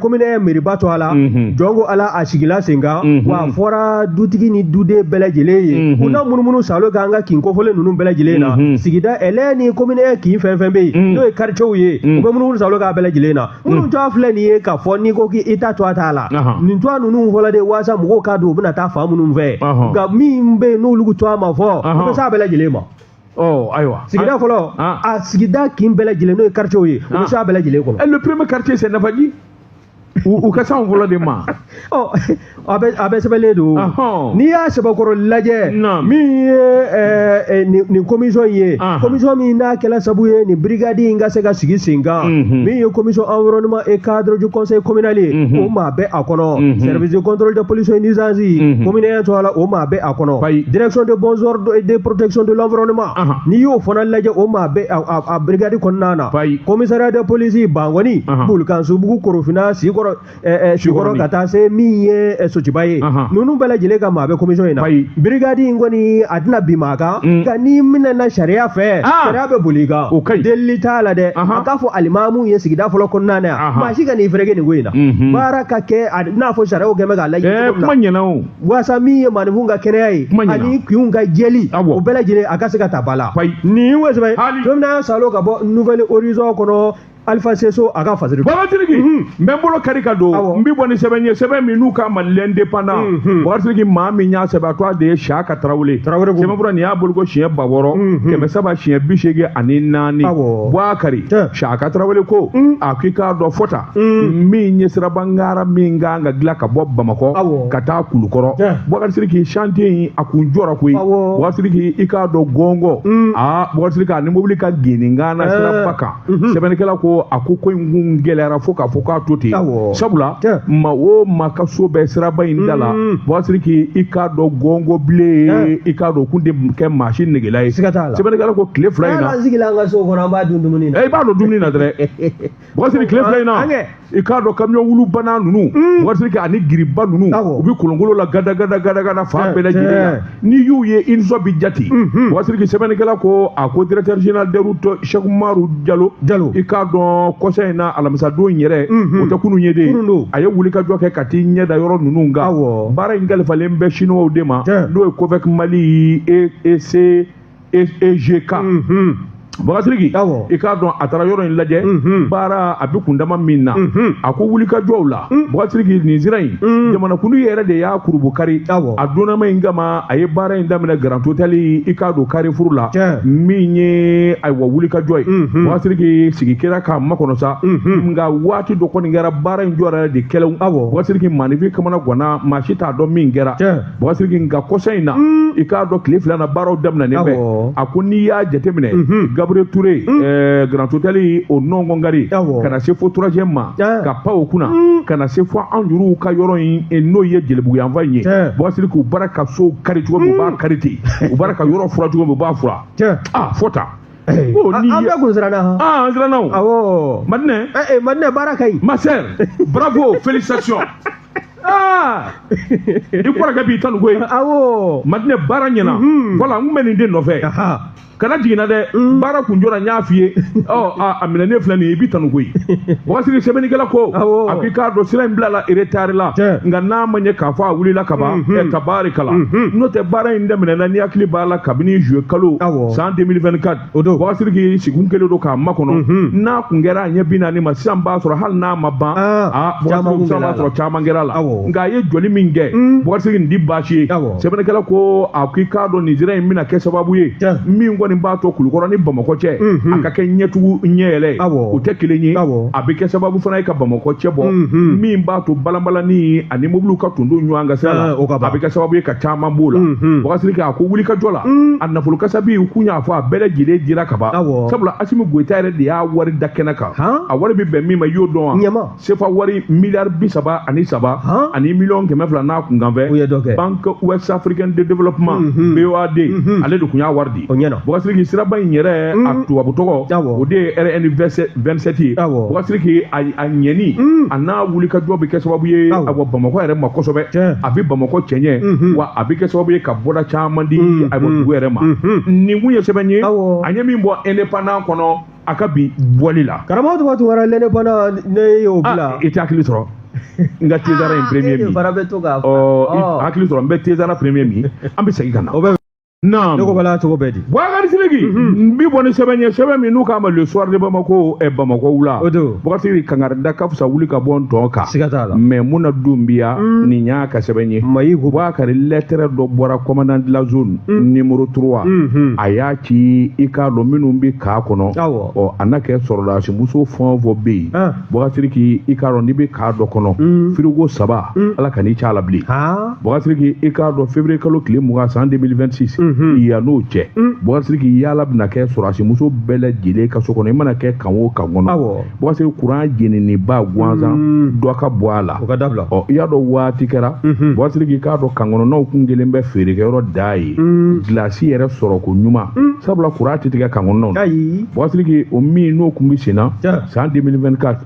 commune mairiba to a la jɔn ko Ala a sigila sen kan wa a fɔra dutigi ni duden bɛɛ lajɛlen ye u na munumunu salo k'an ka kin kofɔlen ninnu bɛɛ lajɛlen na sigida ɛlɛ ni commune kin fɛn fɛn bɛ yen n'o ye quartiers ye u bɛ munumunu salo k'a bɛɛ lajɛlen na minnu tɔ filɛ nin ye k'a fɔ n'i ko k'i ta to a t'a la nin tɔ ninnu fɔlɔ de waasa mɔgɔw k'a don u bɛna taa fan minnu fɛ nka min bɛ yen n'olu to a ma fɔ u bɛ s'a bɛɛ lajɛlen ma. Ayiwa sigida fɔlɔ a sigida kin bɛɛ lajɛlen n'o ye quartiers ye u bɛ s'a bɛɛ lajɛlen kɔnɔ. Le premier quartier c'est Nafaji. U ka s'anw fɔlɔ de ma. A bɛ sɛbɛnlen don n'i y'a sɛbɛkɔrɔ lajɛ min ye nin commission ye commission min n'a kɛla sabu ye nin brigade in ka se ka sigi sen kan min ye commission environnement et cadre du conseil communal ye o maa bɛ a kɔnɔ service de contrôle de police et nuisance commune ɲɛ to a la o maa bɛ a kɔnɔ direction de bons ordres et de protection de l'environnement n'i y'o fana lajɛ o maa bɛ a brigade kɔnɔna na commissariat de police Bangɔni Bulukasunbugu Korofina Sikɔrɔ ka taa se ye min ye sotiba ye ninnu bɛɛ lajɛlen ka maa bɛ commission in na brigade in kɔni a tɛna bin maa kan nka n'i minɛna sariya fɛ sariya bɛ boli i kan delili t'a la dɛ a k'a fɔ alimamu ye sigida fɔlɔ kɔnɔna na yan maa si ka n'i fɛrɛkɛ nin ko in na baara ka kɛ a n'a fɔ sariyaw kɛmɛ k'a laɲini cogo min na waasa min ye maaninfinw ka kɛnɛya ye ani kinw ka jɛli o bɛɛ lajɛlen a ka se ka ta ba la nin ye sɛbɛn don min na salo ka bɔ nouvelle horizon kɔnɔ Alpha Seso a ka fasiri Babatiriki n bɛ bolo kari ka don n bɛ bɔ ni sɛbɛn ye sɛbɛn min n'u ka Mali indépendant Babatiriki maa min y'a sɛbɛn a tɔgɔ de ye Siyaka Tarawele sɛbɛnfura nin y'a bolo ko siɲɛ 600 300 siɲɛ 84 Bouakari Siyaka Tarawele ko a k'i k'a dɔn fɔta min ye sirabangara min kan ka dilan ka bɔ Bamakɔ ka taa Kulukɔrɔ Bouakari chantier in a kun jɔra koyi Bouakari i k'a dɔn gɔngɔ Bouakari a ni mobili ka geninkana siraba kan sɛbɛnnikɛla ko a ko in kun gɛlɛyara fo k'a fɔ k'a to ten sabula ma o ma ka so bɛɛ siraba in da la Bouakari i k'a dɔn gɔngɔ bilen i k'a dɔn kun tɛ kɛ maa si negela ye sɛbɛnnikɛla ko tile 2 in na sigila an ka so kɔnɔ an b'a dun dumuni na i b'a dɔn dumuni na dɛrɛ Bouakari tile 2 in na i k'a dɔn camion wulubana ninnu Bouakari ani giriba ninnu u bɛ kolonkolo la gada fan bɛɛ lajɛlen la n'i y'u ye INSO bi jate Bouakari sɛbɛnnikɛla ko a ko directeur général des routes Cheikh Umaru Diallo i k'a dɔn kɔsa in na alamisadon yɛrɛ o tɛ kunun ye de a ye wulikajɔ kɛ ka t'i ɲɛ da yɔrɔ ninnu kan baara in kalifalen bɛ chinois de ma n'o ye COVEC Mali EGK Bouakari i k'a dɔn a taara yɔrɔ in lajɛ baara a bɛ kundama min na a ko wulikajɔw la Bouakari nin sira in jamanakuntigi yɛrɛ de y'a kurubu kari a donnama in kama a ye baara in daminɛ Grand Hôtel i k'a dɔn Carrefour la min ye ayiwa wulikajɔ ye Bouakari sigi kɛra k'a makɔnɔ sa nka waati dɔ kɔni kɛra baara in jɔ yɛrɛ de kɛlɛw Bouakari maanifin kamana ganna maa si t'a dɔn min kɛra Bouakari nka kɔsa in na i k'a dɔn tile 2 na baaraw daminɛnen bɛ a ko n'i y'a jateminɛ Gabriel Touré Grand Hôtel o nɔngɔngari ka na se fo 3e ma ka pa o kunna ka na se fo an yɛrɛw ka yɔrɔ in n'o ye Jelibugu yanfan in ye Bouakari k'u baara ka so kari cogo min u b'a kari ten u baara ka yɔrɔ fura cogo min u b'a fura fɔta an bɛɛ kun siranna an siranna o Madinɛ baara ka ɲi ma sœur bravo félicitations i kɔrɔkɛ b'i tanu koyi Madinɛ baara ɲɛna voilà n kun bɛ nin den nɔfɛ kana jiginna dɛ baara kun jɔra n y'a f'i ye a minɛnen filɛ nin ye i b'i tanu koyi Bouakari sɛbɛnnikɛla ko a k'i k'a dɔn sira in bilala retard la nka n'a ma ɲɛ k'a fɔ a wulila kaban tabarikala n'o tɛ baara in daminɛna ni hakili b'a la kabini juillet kalo san 2024 Bouakari k'i sigun kelen don k'a makɔnɔ n'a kun kɛra a ɲɛ 40 ma sisan b'a sɔrɔ hali n'a ma ban Bouakari b'a sɔrɔ caman kɛra la nka a ye jɔli min kɛ Bouakari nin di baasi ye sɛbɛnnikɛla ko a k'i k'a dɔn nin sira in bɛna kɛ sababu ye min kɔni b'a to Kulukɔrɔ ni Bamakɔ cɛ a ka kɛ ɲɛtugu ɲɛyɛlɛ o tɛ kelen ye a bɛ kɛ sababu fana ye ka Bamakɔ cɛ bɔ min b'a to balanbalani ani mobiliw ka tondo ɲɔgɔn ka sira la a bɛ kɛ sababu ye ka caman b'o la Bouakari a ko wulikajɔ la a nafolo kasabi u kun y'a fɔ a bɛɛ lajɛlen dira ka ban sabula Asimi Goyita yɛrɛ de y'a wari da kɛnɛ kan a wari bɛ bɛn min ma i y'o dɔn wa CFA wari miliyari 33 ani miliyɔn 200 n'a kunkanfɛ Banque Ouest Africaine de Développement BOAD ale de kun y'a wari di Bouakari siraba in yɛrɛ a tubabu tɔgɔ o de ye RN 27 ye Bouakari a ɲɛni a n'a wulikajɔ bɛ kɛ sababu ye a wa Bamakɔ yɛrɛ ma kosɛbɛ a bɛ Bamakɔ cɛɲɛ wa a bɛ kɛ sababu ye ka bɔda caman di a bɔ dugu yɛrɛ ma nin kun ye sɛbɛn ye a ɲɛ min bɔ indépendant kɔnɔ a ka bi bɔli la karamɔgɔ tɔgɔ tun wɛrɛ l'indépendant ne y'o bila i tɛ hakili sɔrɔ n ka Tezara in premier min hakili sɔrɔ n bɛ Tezara premier min an bɛ segin ka na ne ko bala cogo bɛɛ di Bouakari Sidiki n b'i bɔ ni sɛbɛn ye sɛbɛn min n'u k'a ma le soir de Bamako Bamako wula Bouakari Kangarida ka fisa wuli ka bɔ n tɔ kan siga t'a la mais mun na don biya nin y'a ka sɛbɛn ye Bouakari lettre dɔ bɔra commandant de la zone numéro 3 a y'a ci i k'a dɔn minnu bɛ k'a kɔnɔ a na kɛ sɔrɔdasi muso fɛn o fɛn bɛ yen Bouakari i k'a dɔn n'i bɛ k'a dɔ kɔnɔ frigo 3 ala ka n'i ci a la bilen Bouakari i k'a dɔn février kalo tile 20 san 2026 i ya n'o cɛ Bouakari k'i yaala bɛna kɛ sɔrɔsi muso bɛɛ lajɛlen ka so kɔnɔ i mana kɛ kan o kan kɔnɔ bɔsiri kuran jeniniba gansan dɔ ka bɔ a la i y'a dɔn waati kɛra bɔsiri k'i k'a dɔn kan kɔnɔnaw kun kelen bɛ feerekɛyɔrɔ da ye gilasi yɛrɛ sɔrɔ ko ɲuman sabula kuran tɛ tigɛ kan kɔnɔnaw na bɔsiri k'i o min n'o kun bɛ senna san 2024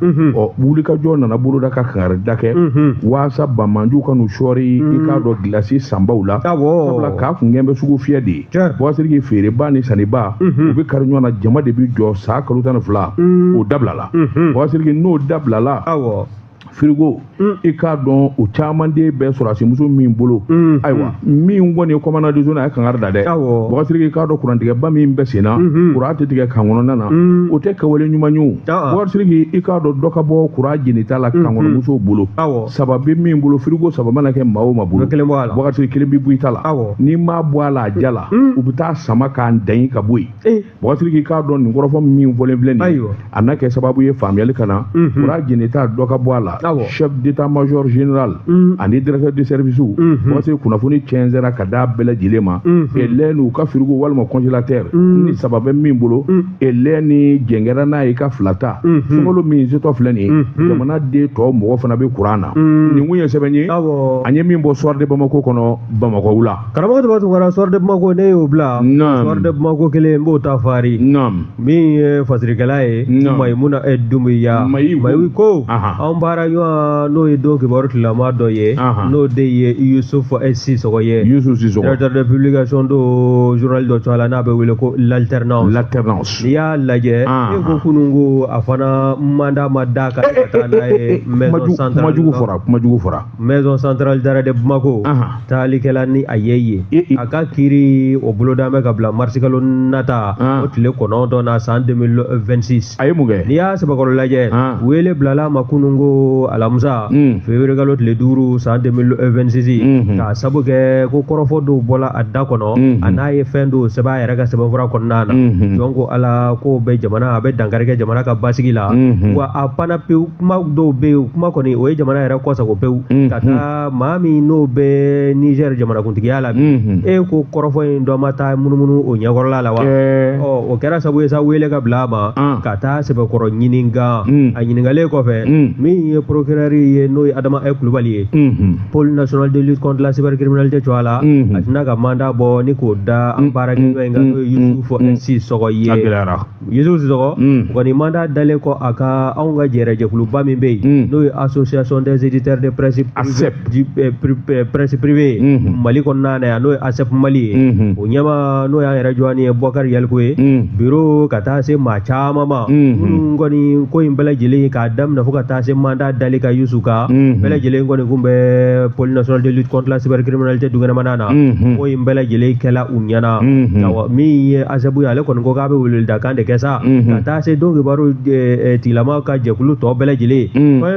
wulikajɔ nana boloda ka kangari da kɛ waasa bamanjuw ka n'u sɔɔri i k'a dɔn gilasi sanbaw la sabula k'a kun gɛn bɛ sugu fiyɛ de ye bɔsiri k'i feereba ni sanniba u bɛ kari ɲɔgɔn na jama de bɛ jɔ saa kalo 12 o dabilala bɔsiri k'i n'o dabilala frigo i k'a dɔn o caman den bɛɛ sɔrɔsi muso min bolo ayiwa min kɔni ye commandant de zone a ye kangari da dɛ bɔsiri k'i k'a dɔn kurantigɛba min bɛ senna kuran tɛ tigɛ kan kɔnɔna na o tɛ kɛwale ɲuman ye o bɔsiri k'i k'a dɔn dɔ ka bɔ kuran jenita la kan kɔnɔ musow bolo saba bɛ min bolo frigo saba mana kɛ maa o maa bolo bɔsiri kelen bɛ bɔ i ta la n'i m'a bɔ a la a ja la u bɛ taa sama k'a dan ka bɔ yen bɔsiri k'i k'a dɔn nin kɔrɔfɔ min fɔlen filɛ nin ye a n'a kɛ sababu ye faamuyali ka na kuran jenita dɔ ka bɔ a la chef d'état-major général ani directeur de service parce que kunnafoni cɛnsɛra ka da bɛɛ lajɛlen ma elɛ n'u ka frigo walima congélateur ni saba bɛ min bolo elɛ ni jɛngɛra n'a ye ka fila ta sunkalo min setɔ filɛ nin ye jamana den tɔ mɔgɔ fana bɛ kuran na nin kun ye sɛbɛn ye an ye min bɔ soir de Bamako kɔnɔ Bamakɔ la karamɔgɔ tɔgɔ tun soir de Bamako ne y'o bila soir de Bamako kelen n b'o ta fari min ye fasirikɛla ye Mayimuna Dumbuya Mayiwi ko anw baara ɲɔgɔn n'o ye don kibaru tilama dɔ ye n'o de ye Yusufu Sisɔgɔ ye directeur de publication do journal dɔ cɔ la n'a bɛ wele ko l'alternance n'i y'a lajɛ e ko kununko a fana mandat ma da ka taa n'a ye maison centrale d'arrêt de Bamako taalikɛla ni a ye a ka kiiri o boloda bɛ ka bila mars kalo nata o tile 9 na san 2026 a ye mun kɛ n'i y'a sɛbɛkɔrɔ lajɛ wele bilala ma kununko alamusa février kalo tile 5 san 2026 k'a sabu kɛ ko kɔrɔfɔ dɔw bɔla a da kɔnɔ a n'a ye fɛn dɔw sɛbɛn a yɛrɛ ka sɛbɛnfura kɔnɔna na donc ala ko bɛ jamana a bɛ dankari kɛ jamana ka basigi la wa a panna pewu kuma dɔw bɛ yen kuma kɔni o ye jamana yɛrɛ kɔsago pewu ka taa maa min n'o bɛ Niger jamanakuntigiya la e ko kɔrɔfɔ in dɔ ma taa munumunu o ɲɛkɔrɔla la wa o kɛra sabu ye sa wele ka bila a ma ka taa sɛbɛkɔrɔ ɲininka a ɲininkalen kɔfɛ min ye procureur ye n'o ye Adama Kulubali ye pôle national de lutte contre la cybercriminalité cɔ a la a tɛna ka mandat bɔ ni k'o da an baarakɛɲɔgɔn in kan n'o ye Yusufu Sisɔgɔ ye Yusufu Sisɔgɔ kɔni mandat dalen kɔ a ka anw ka jɛrɛjɛkuluba min bɛ yen n'o ye association des éditeurs de presse privée Mali kɔnɔna na yan n'o ye ASEP Mali ye o ɲɛma n'o y'an yɛrɛ jɔni ye Bɔkari Yaliko ye bureau ka taa se maa caman ma minnu kɔni ko in bɛɛ lajɛlen k'a daminɛ fo ka taa se mandat dali ka Yusu ka bɛɛ lajɛlen kɔni kun bɛ pôle national de lutte contre la cybercriminalité dugɛnɛmana na ko in bɛɛ lajɛlen kɛla u ɲɛna min ye ASEP ye ale kɔni ko k'a bɛ weleweledakan de kɛ sa ka taa se don kibaru tigilama ka jɛkulu tɔ bɛɛ lajɛlen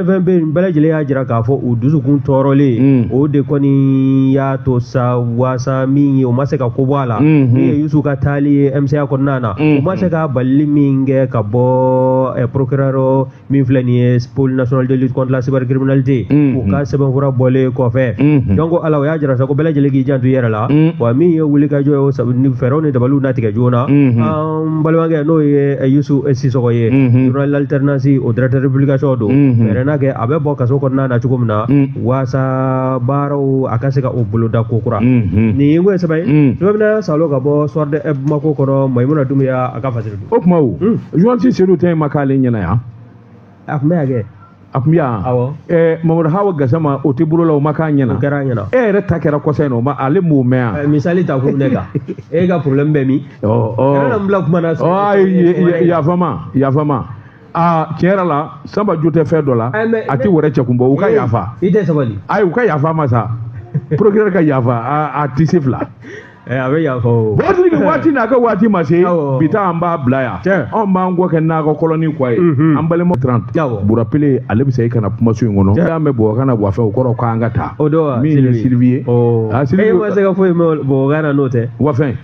fɛn bɛ yen bɛɛ lajɛlen y'a jira k'a fɔ u dusukun tɔɔrɔlen o de kɔni y'a to sa waasa min ye o ma se ka ko bɔ a la min ye Yusu ka taali ye MCA kɔnɔna na o ma se ka balili min kɛ ka bɔ procureur min filɛ nin ye pôle national de lutte contre la cybercriminalité u ka sɛbɛnfura bɔlen kɔfɛ donc ala o y'a jira sa ko bɛɛ lajɛlen k'i janto i yɛrɛ la wa min ye wulikajɔ ye fɛɛrɛw ni dabaliw natigɛ joona an balimakɛ n'o ye Yusu Sisɔgɔ ye journal l'alternance o directeur de publication don fɛɛrɛ n'a kɛ a bɛ bɔ kaso kɔnɔna na cogo min na waasa baaraw a ka se ka o boloda ko kura nin ye ko ye sɛbɛn ye sɛbɛn bɛna salo ka bɔ soir de Bamako kɔnɔ Mayimuna Dumbuya a ka fasiri don o tuma o journaliste Seydou tɛ ma k'ale ɲɛna yan a tun bɛ yan kɛ a tun bɛ yan Mamadu Hawa Gasama o tɛ bolo la o ma k'a ɲɛna o kɛra ɲɛna e yɛrɛ ta kɛra kɔsa in na o ma ale m'o mɛn yan misali ta kun ne kan e ka problème bɛ min kɛra na n bila kuma na yafama tiɲɛ yɛrɛ la Samba jo tɛ fɛn dɔ la a tɛ wɛrɛ cɛkun bɔ u ka yafa i tɛ sabali ayi u ka yafa ma sa procureur ka yafa a tɛ se fila a bɛ yafa o waati n'a ka waati ma se bi ta an b'a bila yan anw b'an kɔ kɛ n'aka kɔlɔni kɔ ye an balima 30 Burapele ale bɛ se i kana kuma so in kɔnɔ y'a mɛn Bɔbɔkan na bɔ a fɛ o kɔrɔ k'an ka taa o don min ye Sylvie ye e ma se ka foyi mɛn Bɔbɔkan na n'o tɛ wa fɛn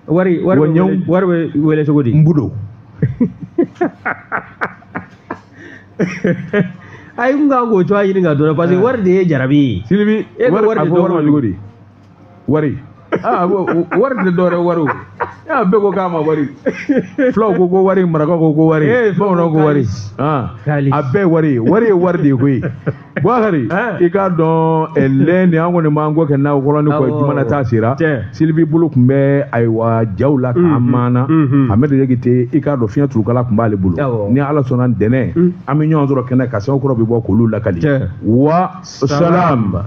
wari bɛ wele cogo di Nbudo ayi n ka k'o cogoya ɲini ka dɔn parce que wari de ye jarabi ye Sylvie wari de dɔn cogo di wari wari tɛ dɔwɛrɛ wari o Ya bɛɛ ko k'a ma wari. Fulaw ko ko wari, marakaw ko wari, bamananw ko wari. A bɛɛ wari, wari ye wari de ye koyi. Boubacar i k'a dɔn lɛn nin an kɔni m'an kɔ kɛ n'a kɔrɔni kɔ jumɛn ta sera. Silibi bolo tun bɛ ayiwa jaw la k'a maana. Ahmed Yakite i k'a dɔn fiɲɛ turukala tun b'ale bolo. Ni Ala sɔnna ntɛnɛn an bɛ ɲɔgɔn sɔrɔ kɛnɛ ka sababu kɔrɔ bɛ bɔ k'olu lakali. Wa salam.